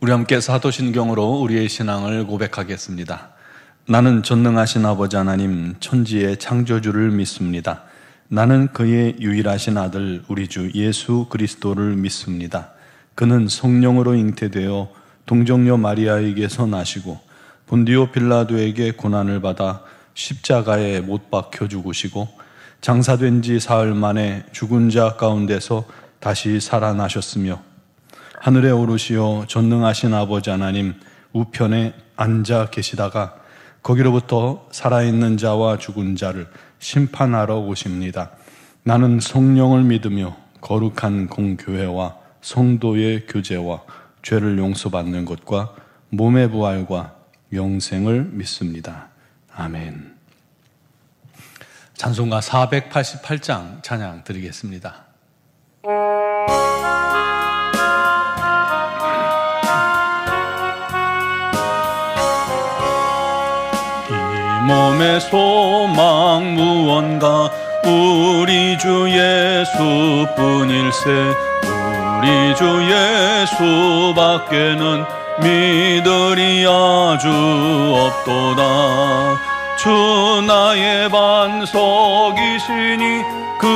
우리 함께 사도신경으로 우리의 신앙을 고백하겠습니다. 나는 전능하신 아버지 하나님 천지의 창조주를 믿습니다. 나는 그의 유일하신 아들 우리 주 예수 그리스도를 믿습니다. 그는 성령으로 잉태되어 동정녀 마리아에게서 나시고 본디오 빌라도에게 고난을 받아 십자가에 못 박혀 죽으시고 장사된 지 사흘 만에 죽은 자 가운데서 다시 살아나셨으며 하늘에 오르시어 전능하신 아버지 하나님 우편에 앉아 계시다가 거기로부터 살아있는 자와 죽은 자를 심판하러 오십니다. 나는 성령을 믿으며 거룩한 공교회와 성도의 교제와 죄를 용서받는 것과 몸의 부활과 영생을 믿습니다. 아멘. 찬송가 488장 찬양 드리겠습니다. 몸의 소망 무언가 우리 주 예수뿐일세. 우리 주 예수밖에는 믿으리 아주 없도다. 주 나의 반석이시니 그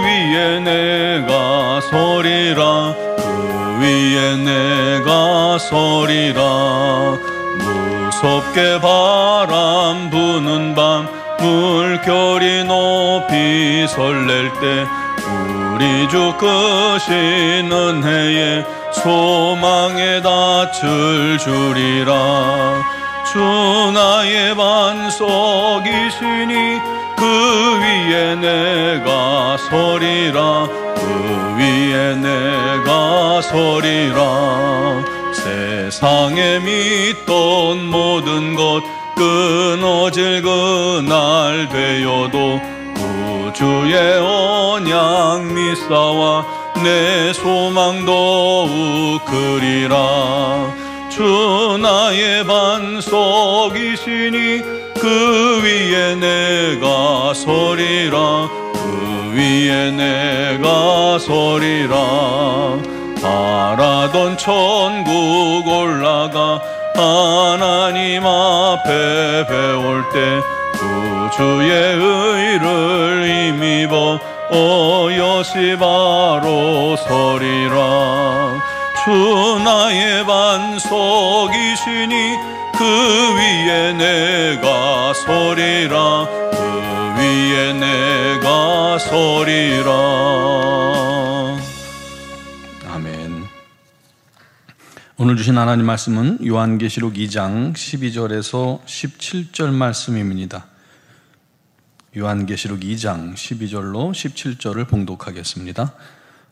위에 내가 서리라. 그 위에 내가 서리라. 무섭게 바람 부는 밤 물결이 높이 설렐 때 우리 주 크신 은혜에 소망에 닿을 주리라. 주 나의 반석이시니 그 위에 내가 서리라. 그 위에 내가 서리라. 세상에 믿던 모든 것 끊어질 그날 되어도 구주의 언약 믿사와 내 소망 더욱 크리라. 주 나의 반석이시니 그 위에 내가 서리라. 그 위에 내가 서리라. 바라던 천국 올라가 하나님 앞에 배울 때 구주의 의를 힘입어 어여시 바로 서리라. 주 나의 반석이시니 그 위에 내가 서리라. 그 위에 내가 서리라. 아멘. 오늘 주신 하나님 말씀은 요한계시록 2장 12절에서 17절 말씀입니다. 요한계시록 2장 12절로 17절을 봉독하겠습니다.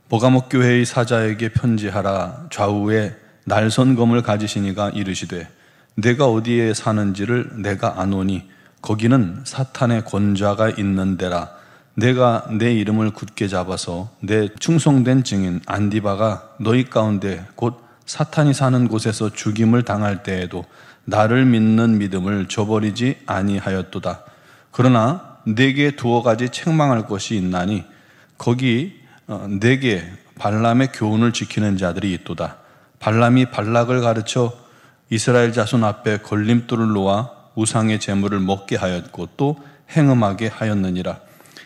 버가목 교회의 사자에게 편지하라. 좌우에 날선검을 가지시니가 이르시되 내가 어디에 사는지를 내가 아노니 거기는 사탄의 권좌가 있는 데라. 내가 내 이름을 굳게 잡아서 내 충성된 증인 안디바가 너희 가운데 곧 사탄이 사는 곳에서 죽임을 당할 때에도 나를 믿는 믿음을 저버리지 아니하였도다. 그러나 내게 두어 가지 책망할 것이 있나니 거기 내게 발람의 교훈을 지키는 자들이 있도다. 발람이 발락을 가르쳐 이스라엘 자손 앞에 걸림돌을 놓아 우상의 제물을 먹게 하였고 또 행음하게 하였느니라.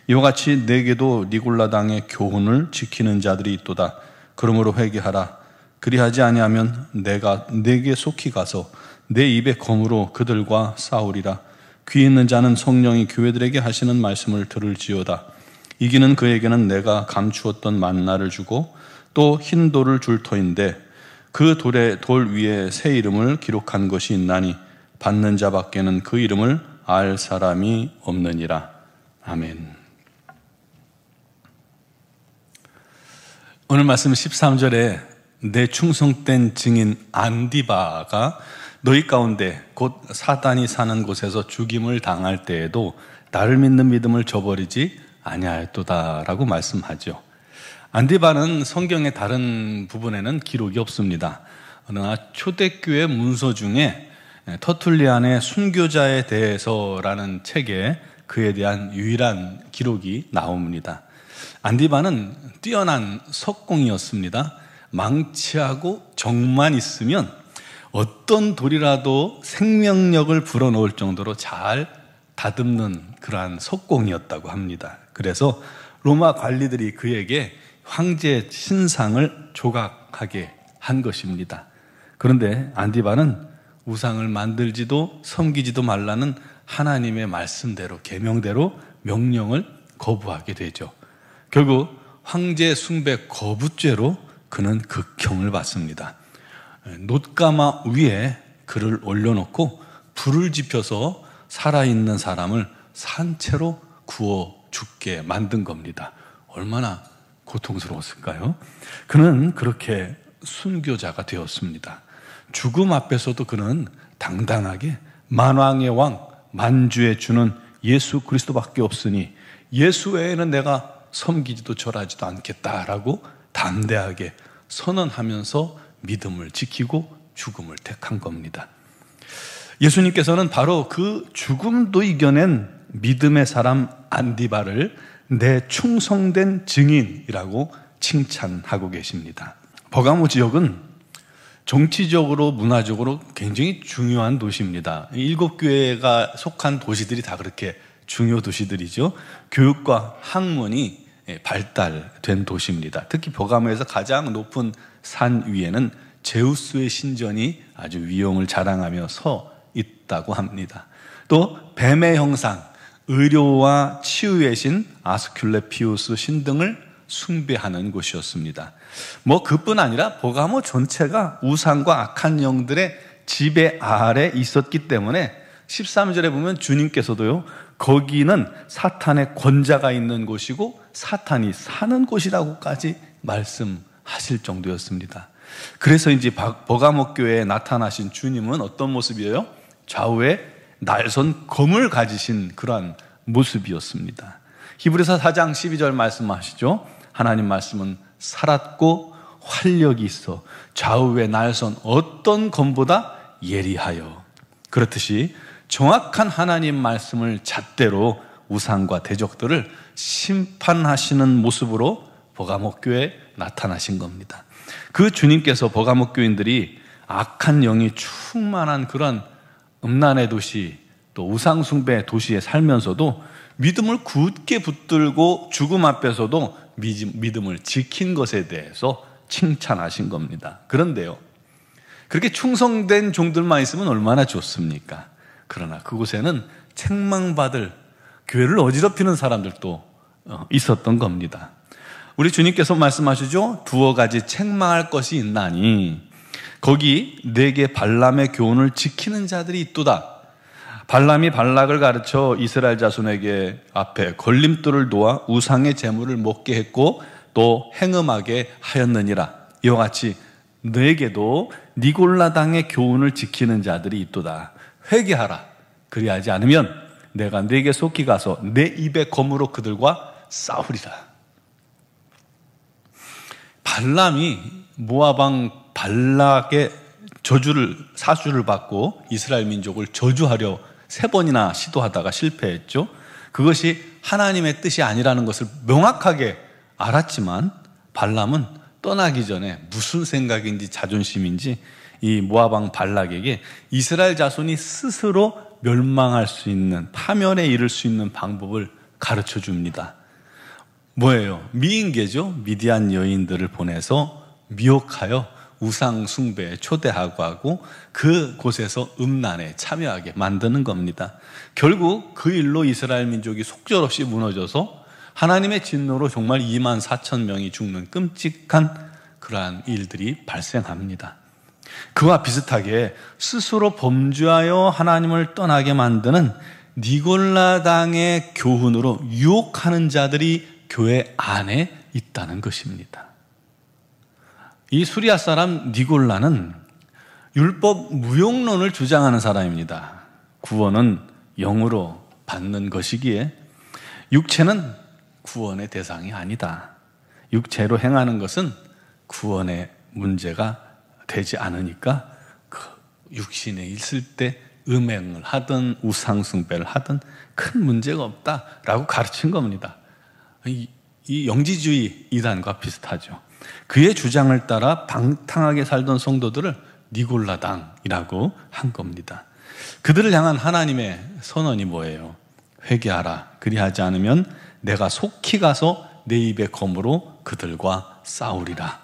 이와 같이 내게도 니골라 당의 교훈을 지키는 자들이 있도다. 그러므로 회개하라. 그리하지 아니하면 내가 내게 속히 가서 내 입의 검으로 그들과 싸우리라. 귀 있는 자는 성령이 교회들에게 하시는 말씀을 들을지어다. 이기는 그에게는 내가 감추었던 만나를 주고 또 흰 돌을 줄 터인데 그 돌 위에 새 이름을 기록한 것이 있나니 받는 자밖에는 그 이름을 알 사람이 없느니라. 아멘. 오늘 말씀 13절에 내 충성된 증인 안디바가 너희 가운데 곧 사단이 사는 곳에서 죽임을 당할 때에도 나를 믿는 믿음을 저버리지 아니하였도다라고 말씀하죠. 안디바는 성경의 다른 부분에는 기록이 없습니다. 그러나 초대교회 문서 중에 터툴리안의 순교자에 대해서라는 책에 그에 대한 유일한 기록이 나옵니다. 안디바는 뛰어난 석공이었습니다. 망치하고 정만 있으면 어떤 돌이라도 생명력을 불어넣을 정도로 잘 다듬는 그러한 석공이었다고 합니다. 그래서 로마 관리들이 그에게 황제 신상을 조각하게 한 것입니다. 그런데 안디바는 우상을 만들지도 섬기지도 말라는 하나님의 말씀대로, 계명대로 명령을 거부하게 되죠. 결국 황제 숭배 거부죄로 그는 극형을 받습니다. 놋가마 위에 그를 올려놓고 불을 지펴서 살아있는 사람을 산채로 구워 죽게 만든 겁니다. 얼마나 고통스러웠을까요? 그는 그렇게 순교자가 되었습니다. 죽음 앞에서도 그는 당당하게 만왕의 왕, 만주의 주는 예수 그리스도밖에 없으니 예수 외에는 내가 섬기지도 절하지도 않겠다라고 담대하게 선언하면서 믿음을 지키고 죽음을 택한 겁니다. 예수님께서는 바로 그 죽음도 이겨낸 믿음의 사람 안디바를 내 충성된 증인이라고 칭찬하고 계십니다. 버가모 지역은 정치적으로 문화적으로 굉장히 중요한 도시입니다. 7교회가 속한 도시들이 다 그렇게 중요 도시들이죠. 교육과 학문이 발달된 도시입니다. 특히 버가모에서 가장 높은 산 위에는 제우스의 신전이 아주 위엄을 자랑하며 서 있다고 합니다. 또 뱀의 형상, 의료와 치유의 신 아스큘레피우스 신 등을 숭배하는 곳이었습니다. 그뿐 아니라 버가모 전체가 우상과 악한 영들의 지배 아래 있었기 때문에 13절에 보면 주님께서도요, 거기는 사탄의 권자가 있는 곳이고 사탄이 사는 곳이라고까지 말씀하실 정도였습니다. 그래서 이제 버가모 교회에 나타나신 주님은 어떤 모습이에요? 좌우에 날선 검을 가지신 그러한 모습이었습니다. 히브리서 4장 12절 말씀하시죠. 하나님 말씀은 살았고 활력이 있어 좌우에 날선 어떤 검보다 예리하여. 그렇듯이 정확한 하나님 말씀을 잣대로 우상과 대적들을 심판하시는 모습으로 버가모 교회에 나타나신 겁니다. 그 주님께서 버가모 교인들이 악한 영이 충만한 그런 음란의 도시, 또 우상숭배 도시에 살면서도 믿음을 굳게 붙들고 죽음 앞에서도 믿음을 지킨 것에 대해서 칭찬하신 겁니다. 그런데요, 그렇게 충성된 종들만 있으면 얼마나 좋습니까? 그러나 그곳에는 책망받을, 교회를 어지럽히는 사람들도 있었던 겁니다. 우리 주님께서 말씀하시죠. 두어 가지 책망할 것이 있나니 거기 내게 발람의 교훈을 지키는 자들이 있도다. 발람이 발락을 가르쳐 이스라엘 자손에게 앞에 걸림돌을 놓아 우상의 제물을 먹게 했고 또 행음하게 하였느니라. 이와 같이 너에게도 니골라당의 교훈을 지키는 자들이 있도다. 회개하라. 그리하지 않으면 내가 네게 속히 가서 내 입의 검으로 그들과 싸우리라. 발람이 모압왕 발락의 사주를 받고 이스라엘 민족을 저주하려 3번이나 시도하다가 실패했죠. 그것이 하나님의 뜻이 아니라는 것을 명확하게 알았지만 발람은 떠나기 전에 무슨 생각인지 자존심인지 이 모압왕 발락에게 이스라엘 자손이 스스로 멸망할 수 있는, 파멸에 이를 수 있는 방법을 가르쳐 줍니다. 뭐예요? 미인계죠. 미디안 여인들을 보내서 미혹하여 우상 숭배에 초대하고 하고 그곳에서 음란에 참여하게 만드는 겁니다. 결국 그 일로 이스라엘 민족이 속절없이 무너져서 하나님의 진노로 정말 24,000명이 죽는 끔찍한 그러한 일들이 발생합니다. 그와 비슷하게 스스로 범죄하여 하나님을 떠나게 만드는 니골라당의 교훈으로 유혹하는 자들이 교회 안에 있다는 것입니다. 이 수리아 사람 니골라는 율법 무용론을 주장하는 사람입니다. 구원은 영으로 받는 것이기에 육체는 구원의 대상이 아니다. 육체로 행하는 것은 구원의 문제가 되지 않으니까 그 육신에 있을 때 음행을 하든 우상숭배를 하든 큰 문제가 없다라고 가르친 겁니다. 이 영지주의 이단과 비슷하죠. 그의 주장을 따라 방탕하게 살던 성도들을 니골라당이라고 한 겁니다. 그들을 향한 하나님의 선언이 뭐예요? 회개하라. 그리하지 않으면 내가 속히 가서 내 입의 검으로 그들과 싸우리라.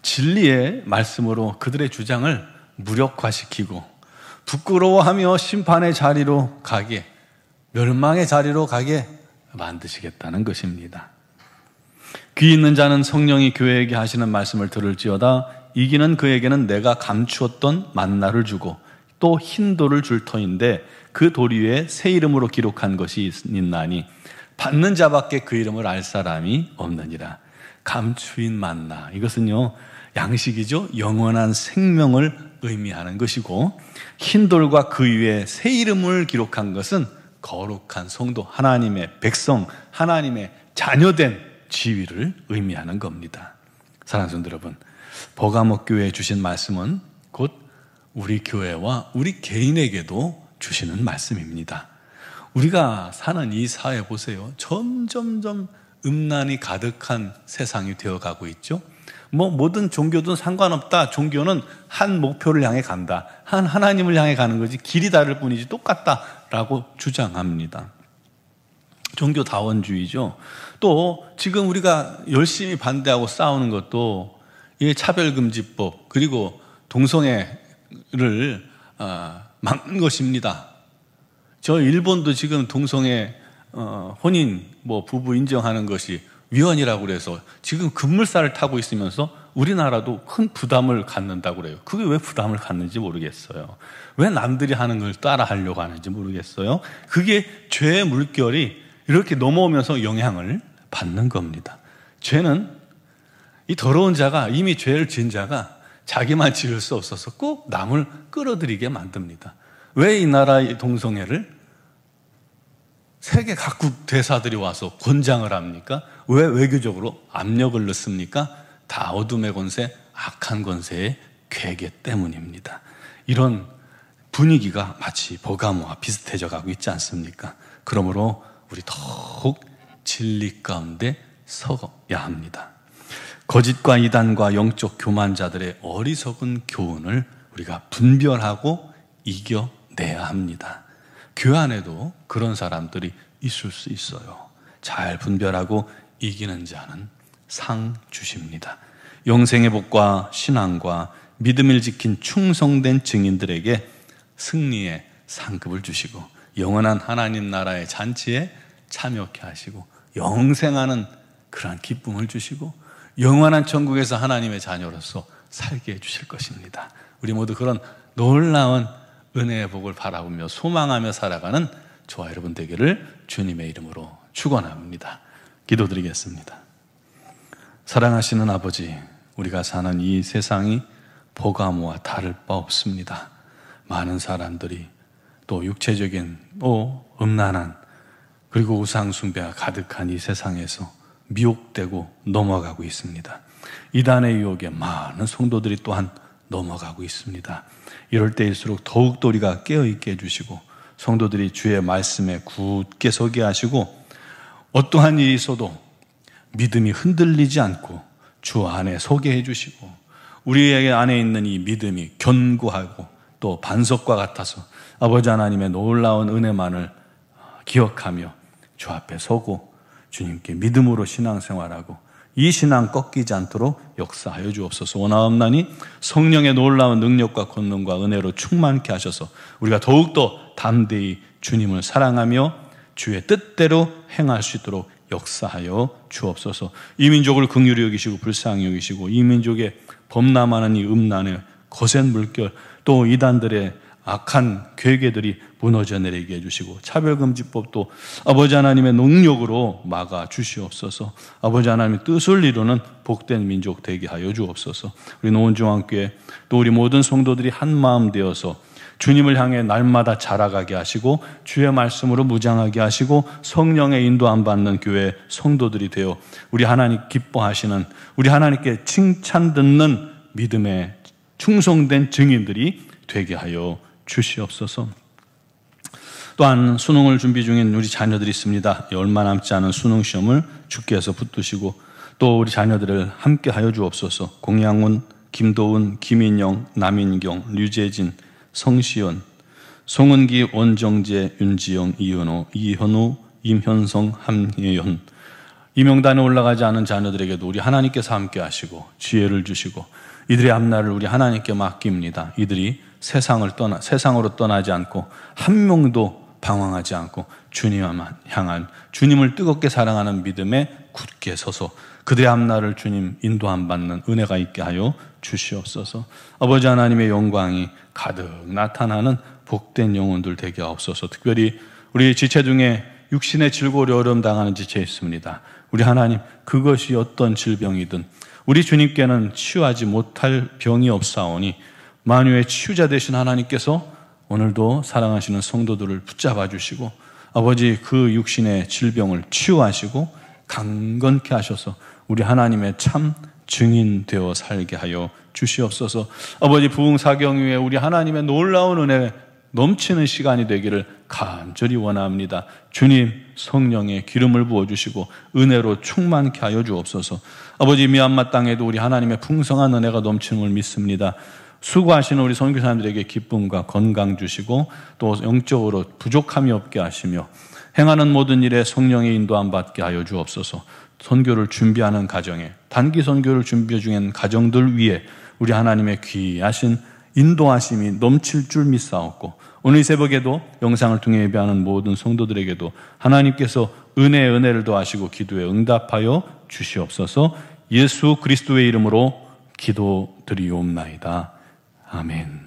진리의 말씀으로 그들의 주장을 무력화시키고 부끄러워하며 심판의 자리로 가게, 멸망의 자리로 가게 만드시겠다는 것입니다. 귀 있는 자는 성령이 교회에게 하시는 말씀을 들을지어다. 이기는 그에게는 내가 감추었던 만나를 주고 또 흰 돌을 줄 터인데 그 돌 위에 새 이름으로 기록한 것이 있나니 받는 자밖에 그 이름을 알 사람이 없느니라. 감추인 만나, 이것은요 양식이죠. 영원한 생명을 의미하는 것이고, 흰 돌과 그 위에 새 이름을 기록한 것은 거룩한 성도, 하나님의 백성, 하나님의 자녀된 지위를 의미하는 겁니다. 사랑하는 성도 여러분, 버가모 교회에 주신 말씀은 곧 우리 교회와 우리 개인에게도 주시는 말씀입니다. 우리가 사는 이 사회 보세요. 점점점 음란이 가득한 세상이 되어가고 있죠. 모든 종교든 상관없다. 종교는 한 목표를 향해 간다. 한 하나님을 향해 가는 거지 길이 다를 뿐이지 똑같다라고 주장합니다. 종교다원주의죠. 또 지금 우리가 열심히 반대하고 싸우는 것도 이 차별금지법, 그리고 동성애를 막는 것입니다. 저 일본도 지금 동성애 혼인 부부 인정하는 것이 위헌이라고 그래서 지금 급물살을 타고 있으면서 우리나라도 큰 부담을 갖는다고 그래요. 그게 왜 부담을 갖는지 모르겠어요. 왜 남들이 하는 걸 따라 하려고 하는지 모르겠어요. 그게 죄의 물결이 이렇게 넘어오면서 영향을 받는 겁니다. 죄는 이 더러운 자가, 이미 죄를 지은 자가 자기만 지을 수 없어서 꼭 남을 끌어들이게 만듭니다. 왜 이 나라의 동성애를 세계 각국 대사들이 와서 권장을 합니까? 왜 외교적으로 압력을 넣습니까? 다 어둠의 권세, 악한 권세의 괴계 때문입니다. 이런 분위기가 마치 버가모와 비슷해져 가고 있지 않습니까? 그러므로 우리 더욱 진리 가운데 서야 합니다. 거짓과 이단과 영적 교만자들의 어리석은 교훈을 우리가 분별하고 이겨내야 합니다. 교회 안에도 그런 사람들이 있을 수 있어요. 잘 분별하고 이기는 자는 상 주십니다. 영생의 복과 신앙과 믿음을 지킨 충성된 증인들에게 승리의 상급을 주시고 영원한 하나님 나라의 잔치에 참여케 하시고 영생하는 그러한 기쁨을 주시고 영원한 천국에서 하나님의 자녀로서 살게 해주실 것입니다. 우리 모두 그런 놀라운 은혜의 복을 바라보며 소망하며 살아가는 저와 여러분 되기를 주님의 이름으로 축원합니다. 기도드리겠습니다. 사랑하시는 아버지, 우리가 사는 이 세상이 버가모와 다를 바 없습니다. 많은 사람들이 또 육체적인 음란한 그리고 우상숭배가 가득한 이 세상에서 미혹되고 넘어가고 있습니다. 이단의 유혹에 많은 성도들이 또한 넘어가고 있습니다. 이럴 때일수록 더욱더 우리가 깨어있게 해주시고 성도들이 주의 말씀에 굳게 서게 하시고 어떠한 일이 있어도 믿음이 흔들리지 않고 주 안에 서게 해주시고 우리에게 안에 있는 이 믿음이 견고하고 또 반석과 같아서 아버지 하나님의 놀라운 은혜만을 기억하며 주 앞에 서고 주님께 믿음으로 신앙생활하고 이 신앙 꺾이지 않도록 역사하여 주옵소서. 원하옵나니 성령의 놀라운 능력과 권능과 은혜로 충만케 하셔서 우리가 더욱더 담대히 주님을 사랑하며 주의 뜻대로 행할 수 있도록 역사하여 주옵소서. 이 민족을 긍휼히 여기시고 불쌍히 여기시고 이 민족의 범람하는 이 음란의 거센 물결 또 이단들의 악한 괴계들이 무너져 내리게 해주시고 차별금지법도 아버지 하나님의 능력으로 막아 주시옵소서. 아버지 하나님의 뜻을 이루는 복된 민족 되게 하여 주옵소서. 우리 노원중앙교회 또 우리 모든 성도들이 한마음 되어서 주님을 향해 날마다 자라가게 하시고 주의 말씀으로 무장하게 하시고 성령의 인도 안 받는 교회 성도들이 되어 우리 하나님 기뻐하시는 우리 하나님께 칭찬 듣는 믿음의 충성된 증인들이 되게 하여 주시옵소서. 또한 수능을 준비 중인 우리 자녀들이 있습니다. 얼마 남지 않은 수능 시험을 주께서 붙드시고 또 우리 자녀들을 함께 하여 주옵소서. 공양훈, 김도훈, 김인영, 남인경, 류재진, 성시연, 송은기, 원정재, 윤지영, 이은호, 이현우, 임현성, 함예연. 이 명단에 올라가지 않은 자녀들에게도 우리 하나님께서 함께 하시고 지혜를 주시고 이들의 앞날을 우리 하나님께 맡깁니다. 이들이 세상으로 떠나지 않고 한 명도 방황하지 않고 주님만 향한, 주님을 뜨겁게 사랑하는 믿음에 굳게 서서 그들의 앞날을 주님 인도함 받는 은혜가 있게 하여 주시옵소서. 아버지 하나님의 영광이 가득 나타나는 복된 영혼들 되게 하옵소서. 특별히 우리 지체 중에 육신의 질고리 어려움 당하는 지체 있습니다. 우리 하나님, 그것이 어떤 질병이든 우리 주님께는 치유하지 못할 병이 없사오니 만유의 치유자 되신 하나님께서 오늘도 사랑하시는 성도들을 붙잡아 주시고 아버지, 그 육신의 질병을 치유하시고 강건케 하셔서 우리 하나님의 참 증인 되어 살게 하여 주시옵소서. 아버지, 부흥사경 위에 우리 하나님의 놀라운 은혜 넘치는 시간이 되기를 간절히 원합니다. 주님, 성령의 기름을 부어주시고 은혜로 충만케 하여 주옵소서. 아버지, 미얀마 땅에도 우리 하나님의 풍성한 은혜가 넘치는 걸 믿습니다. 수고하시는 우리 선교사님들에게 기쁨과 건강 주시고 또 영적으로 부족함이 없게 하시며 행하는 모든 일에 성령의 인도함 받게 하여 주옵소서. 선교를 준비하는 가정에, 단기 선교를 준비 중인 가정들 위에 우리 하나님의 귀하신 인도하심이 넘칠 줄 믿사옵고 오늘 이 새벽에도 영상을 통해 예배하는 모든 성도들에게도 하나님께서 은혜를 더하시고 기도에 응답하여 주시옵소서. 예수 그리스도의 이름으로 기도드리옵나이다. 아멘.